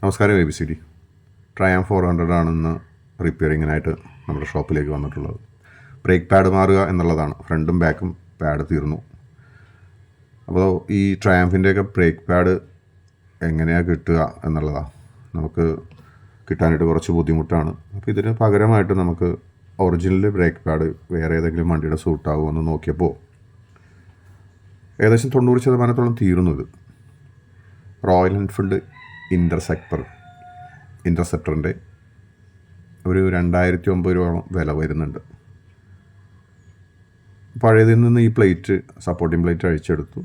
നമസ്കാരം ABCD. ട്രയാം 400 ആണെന്ന് റിപ്പയറിങ്ങിനായിട്ട് നമ്മുടെ ഷോപ്പിലേക്ക് വന്നിട്ടുള്ളത്. ബ്രേക്ക് പാഡ് മാറുക എന്നുള്ളതാണ്. ഫ്രണ്ടും ബാക്കും പാഡ് തീർന്നു. അപ്പോൾ ഈ ട്രയാംഫിൻ്റെയൊക്കെ ബ്രേക്ക് പാഡ് എങ്ങനെയാണ് കിട്ടുക എന്നുള്ളതാണ് നമുക്ക് കിട്ടാനായിട്ട് കുറച്ച് ബുദ്ധിമുട്ടാണ്. അപ്പോൾ ഇതിന് പകരമായിട്ട് നമുക്ക് ഒറിജിനൽ ബ്രേക്ക് പാഡ് വേറെ ഏതെങ്കിലും വണ്ടിയുടെ സൂട്ടാകുമോ എന്ന് നോക്കിയപ്പോൾ ഏകദേശം 90% തീരുന്നത് റോയൽ എൻഫീൽഡ് ഇൻ്റർസെപ്റ്ററിൻ്റെ ഒരു 2009 രൂപ വില വരുന്നുണ്ട്. പഴയതിൽ നിന്ന് ഈ പ്ലേറ്റ്, സപ്പോർട്ടിംഗ് പ്ലേറ്റ് അഴിച്ചെടുത്തു.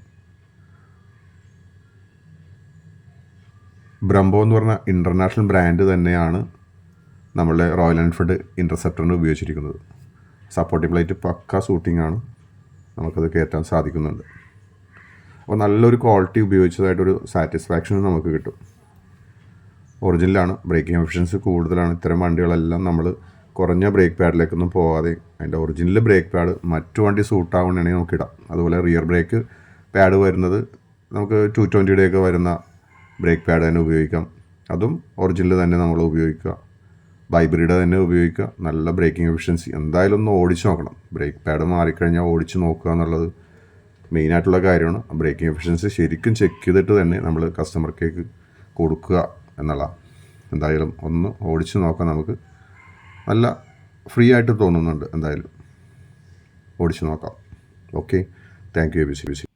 ബ്രംബോ എന്ന് പറഞ്ഞ ഇൻ്റർനാഷണൽ ബ്രാൻഡ് തന്നെയാണ് നമ്മളുടെ റോയൽ എൻഫീൽഡ് ഇൻ്റർസെപ്റ്ററിന് ഉപയോഗിച്ചിരിക്കുന്നത്. സപ്പോർട്ടിംഗ് പ്ലേറ്റ് പക്ക സൂട്ടിംഗ് ആണ്, നമുക്കത് കയറ്റാൻ സാധിക്കുന്നുണ്ട്. അപ്പോൾ നല്ലൊരു ക്വാളിറ്റി ഉപയോഗിച്ചതായിട്ടൊരു സാറ്റിസ്ഫാക്ഷൻ നമുക്ക് കിട്ടും. ഒറിജിനലാണ്, ബ്രേക്കിംഗ് എഫിഷ്യൻസി കൂടുതലാണ്. ഇത്തരം വണ്ടികളെല്ലാം നമ്മൾ കുറഞ്ഞ ബ്രേക്ക് പാഡിലേക്കൊന്നും പോകാതെ അതിൻ്റെ ഒറിജിനൽ ബ്രേക്ക് പാഡ് മറ്റു വണ്ടി സൂട്ടാവണമെങ്കിൽ നമുക്ക് ഇടാം. അതുപോലെ റിയർ ബ്രേക്ക് പാഡ് വരുന്നത് നമുക്ക് 220 വരുന്ന ബ്രേക്ക് പാഡ് തന്നെ ഉപയോഗിക്കാം. അതും ഒറിജിനൽ തന്നെ നമ്മൾ ഉപയോഗിക്കുക. വൈബ്രിഡ് തന്നെ ഉപയോഗിക്കുക. നല്ല ബ്രേക്കിംഗ് എഫിഷ്യൻസി എന്തായാലും ഒന്ന് ഓടിച്ച് നോക്കണം. ബ്രേക്ക് പാഡ് മാറിക്കഴിഞ്ഞാൽ ഓടിച്ച് നോക്കുക എന്നുള്ളത് മെയിനായിട്ടുള്ള കാര്യമാണ്. ബ്രേക്കിംഗ് എഫിഷ്യൻസി ശരിക്കും ചെക്ക് ചെയ്തിട്ട് തന്നെ നമ്മൾ കസ്റ്റമർക്കേക്ക് കൊടുക്കുക എന്നുള്ളതാണ്. എന്തായാലും ഒന്ന് ഓടിച്ച് നോക്കാം. നമുക്ക് നല്ല ഫ്രീ ആയിട്ട് തോന്നുന്നുണ്ട്. എന്തായാലും ഓടിച്ച് നോക്കാം. Okay, thank you ABCD.